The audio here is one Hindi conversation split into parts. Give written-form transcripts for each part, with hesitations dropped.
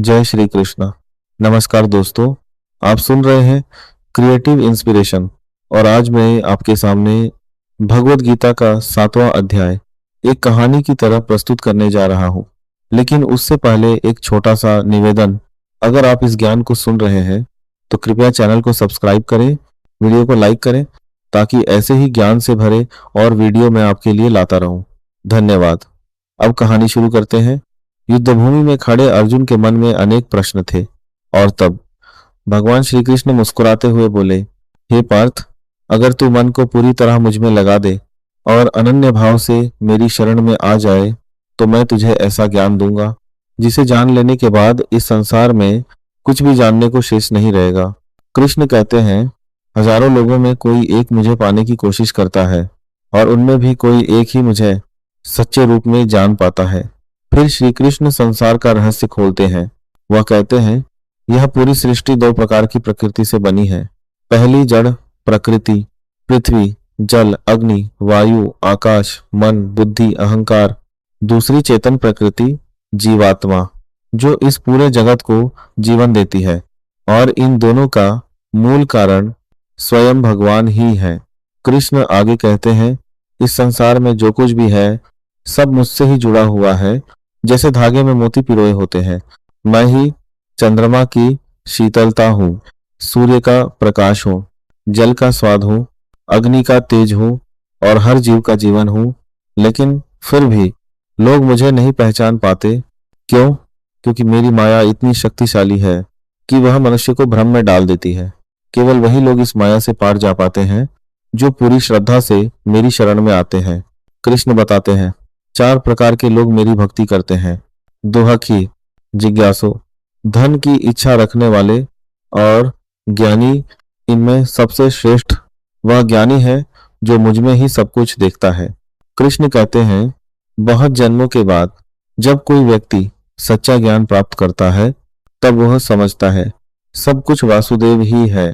जय श्री कृष्ण। नमस्कार दोस्तों, आप सुन रहे हैं क्रिएटिव इंस्पिरेशन और आज मैं आपके सामने भगवत गीता का 7वां अध्याय एक कहानी की तरह प्रस्तुत करने जा रहा हूं। लेकिन उससे पहले एक छोटा सा निवेदन। अगर आप इस ज्ञान को सुन रहे हैं तो कृपया चैनल को सब्सक्राइब करें, वीडियो को लाइक करें ताकि ऐसे ही ज्ञान से भरे और वीडियो मैं आपके लिए लाता रहूं। धन्यवाद। अब कहानी शुरू करते हैं। युद्धभूमि में खड़े अर्जुन के मन में अनेक प्रश्न थे और तब भगवान श्री कृष्ण मुस्कुराते हुए बोले, हे पार्थ, अगर तू मन को पूरी तरह मुझ में लगा दे और अनन्य भाव से मेरी शरण में आ जाए तो मैं तुझे ऐसा ज्ञान दूंगा जिसे जान लेने के बाद इस संसार में कुछ भी जानने को शेष नहीं रहेगा। कृष्ण कहते हैं, हजारों लोगों में कोई एक मुझे पाने की कोशिश करता है और उनमें भी कोई एक ही मुझे सच्चे रूप में जान पाता है। फिर श्री कृष्ण संसार का रहस्य खोलते हैं। वह कहते हैं, यह पूरी सृष्टि दो प्रकार की प्रकृति से बनी है। पहली जड़ प्रकृति, पृथ्वी, जल, अग्नि, वायु, आकाश, मन, बुद्धि, अहंकार। दूसरी चेतन प्रकृति, जीवात्मा, जो इस पूरे जगत को जीवन देती है और इन दोनों का मूल कारण स्वयं भगवान ही है। कृष्ण आगे कहते हैं, इस संसार में जो कुछ भी है सब मुझसे ही जुड़ा हुआ है। जैसे धागे में मोती पिरोए होते हैं, मैं ही चंद्रमा की शीतलता हूँ, सूर्य का प्रकाश हूँ, जल का स्वाद हूँ, अग्नि का तेज हूँ और हर जीव का जीवन हूँ। लेकिन फिर भी लोग मुझे नहीं पहचान पाते। क्यों? क्योंकि मेरी माया इतनी शक्तिशाली है कि वह मनुष्य को भ्रम में डाल देती है। केवल वही लोग इस माया से पार जा पाते हैं जो पूरी श्रद्धा से मेरी शरण में आते हैं। कृष्ण बताते हैं, 4 प्रकार के लोग मेरी भक्ति करते हैं। दुहखी, जिज्ञासु, धन की इच्छा रखने वाले और ज्ञानी। इनमें सबसे श्रेष्ठ वह ज्ञानी है जो मुझ में ही सब कुछ देखता है। कृष्ण कहते हैं, बहुत जन्मों के बाद जब कोई व्यक्ति सच्चा ज्ञान प्राप्त करता है तब वह समझता है सब कुछ वासुदेव ही है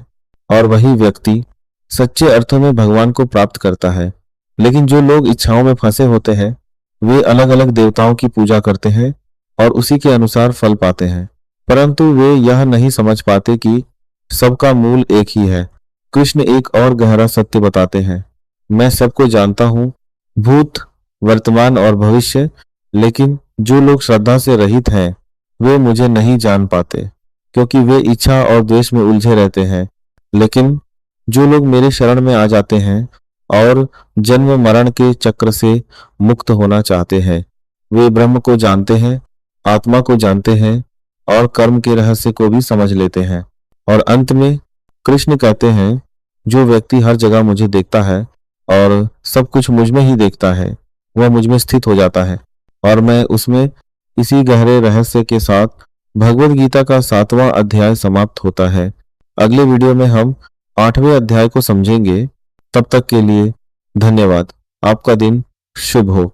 और वही व्यक्ति सच्चे अर्थों में भगवान को प्राप्त करता है। लेकिन जो लोग इच्छाओं में फंसे होते हैं वे अलग अलग देवताओं की पूजा करते हैं और उसी के अनुसार फल पाते हैं, परंतु वे यह नहीं समझ पाते कि सबका मूल एक ही है। कृष्ण एक और गहरा सत्य बताते हैं, मैं सबको जानता हूँ, भूत, वर्तमान और भविष्य। लेकिन जो लोग श्रद्धा से रहित हैं वे मुझे नहीं जान पाते क्योंकि वे इच्छा और द्वेष में उलझे रहते हैं। लेकिन जो लोग मेरे शरण में आ जाते हैं और जन्म मरण के चक्र से मुक्त होना चाहते हैं वे ब्रह्म को जानते हैं, आत्मा को जानते हैं और कर्म के रहस्य को भी समझ लेते हैं। और अंत में कृष्ण कहते हैं, जो व्यक्ति हर जगह मुझे देखता है और सब कुछ मुझ में ही देखता है वह मुझ में स्थित हो जाता है और मैं उसमें। इसी गहरे रहस्य के साथ भगवत गीता का 7वां अध्याय समाप्त होता है। अगले वीडियो में हम 8वें अध्याय को समझेंगे। तब तक के लिए धन्यवाद। आपका दिन शुभ हो।